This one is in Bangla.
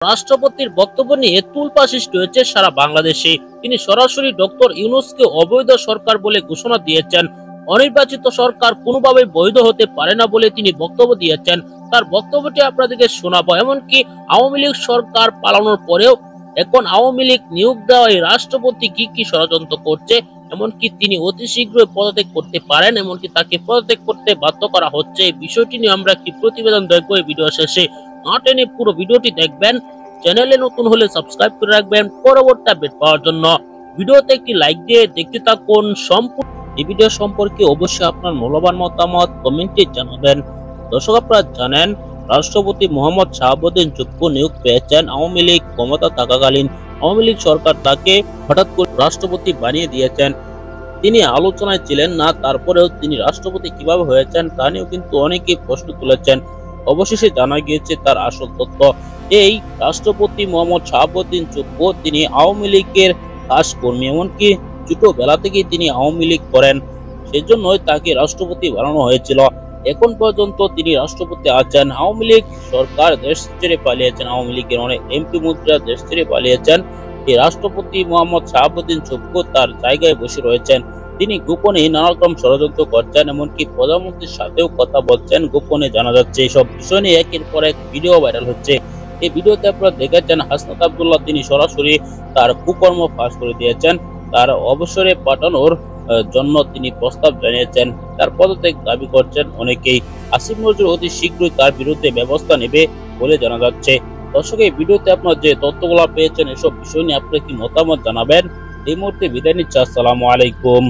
রাষ্ট্রপতির বক্তব্য নিয়ে তুলপা সৃষ্টি হয়েছে সারা বাংলাদেশে। তিনি সরাসরি ডক্টর ইউনূসকে অবৈধ সরকার বলে ঘোষণা দিয়েছেন। অনির্বাচিত সরকার কোনোভাবেই বৈধ হতে পারে না বলে তিনি বক্তব্য দিয়েছেন। তার বক্তব্যটি আপনাদেরকে শোনাবো। এমনকি আওয়ামী লীগ সরকার পালানোর পরেও এখন আওয়ামী লীগ নিয়োগ দেওয়া এই রাষ্ট্রপতি কি কি ষড়যন্ত্র করছে, এমনকি তিনি অতি শীঘ্রই পদত্যাগ করতে পারেন, এমনকি তাকে পদত্যাগ করতে বাধ্য করা হচ্ছে। এই বিষয়টি নিয়ে আমরা একটি প্রতিবেদন দেখবো এই ভিডিও শেষে। না টেনে পুরো ভিডিওটি দেখবেন। চ্যানেলে নতুন হলে সাবস্ক্রাইব করে রাখবেন পরবর্তী আপডেট পাওয়ার জন্য। ভিডিওতে একটি লাইক দিয়ে দেখতে থাকুন। সম্পূর্ণ এই ভিডিও সম্পর্কে অবশ্যই আপনার মূল্যবান মতামত কমেন্টে জানাবেন। দর্শক, আপনারা জানেন রাষ্ট্রপতি মোহাম্মদ শাহাবুদ্দিন যোগ্য নিয়োগ পেয়েছেন আওয়ামী লীগ ক্ষমতা থাকাকালীন। আওয়ামী লীগ সরকার তাকে হঠাৎ করে রাষ্ট্রপতি বানিয়ে দিয়েছেন। তিনি আলোচনায় ছিলেন না, তারপরেও তিনি রাষ্ট্রপতি কিভাবে হয়েছেন তা নিয়েও কিন্তু অনেকেই প্রশ্ন তুলেছেন। অবশেষে জানা গিয়েছে তার আসল তথ্য। এই রাষ্ট্রপতি মোহাম্মদ শাহাবুদ্দিন যোগ্য তিনি আওয়ামী লীগের খাস কর্মী, এমনকি ছোটবেলা থেকেই তিনি আওয়ামী লীগ করেন, সেজন্যই তাকে রাষ্ট্রপতি বানানো হয়েছিল। এখন পর্যন্ত তিনি রাষ্ট্রপতি আছেন। আওয়ামী লীগ সরকার দেশ ছেড়ে পালিয়েছেন, আওয়ামী লীগের অনেক এমপি মন্ত্রীরা দেশ ছেড়ে পালিয়েছেন। এই রাষ্ট্রপতি মোহাম্মদ শাহাবুদ্দিন যোগ্য তার জায়গায় বসে রয়েছেন। তিনি গোপনে নানা রকম ষড়যন্ত্র করছেন, এমনকি প্রধানমন্ত্রীর সাথেও কথা বলছেন গোপনে। জানা যাচ্ছে এইসব বিষয় নিয়ে একের পর এক ভিডিও ভাইরাল হচ্ছে। এই ভিডিওতে আপনারা দেখেছেন হাসনাত আব্দুল্লাহ তিনি সরাসরি তার কুকর্ম ফাঁস করে দিয়েছেন। তার অবসরে পাঠানোর জন্য তিনি প্রস্তাব জানিয়েছেন, তার পদত্যাগ দাবি করছেন অনেকেই। আসিফ নজরুল অতি শীঘ্রই তার বিরুদ্ধে ব্যবস্থা নেবে বলে জানা যাচ্ছে। দর্শক, এই ভিডিওতে আপনারা যে তথ্যগুলো পেয়েছেন এসব বিষয় নিয়ে আপনারা কি মতামত জানাবেন। এই মুহূর্তে বিদায় নিচ্ছি। আসসালামু আলাইকুম।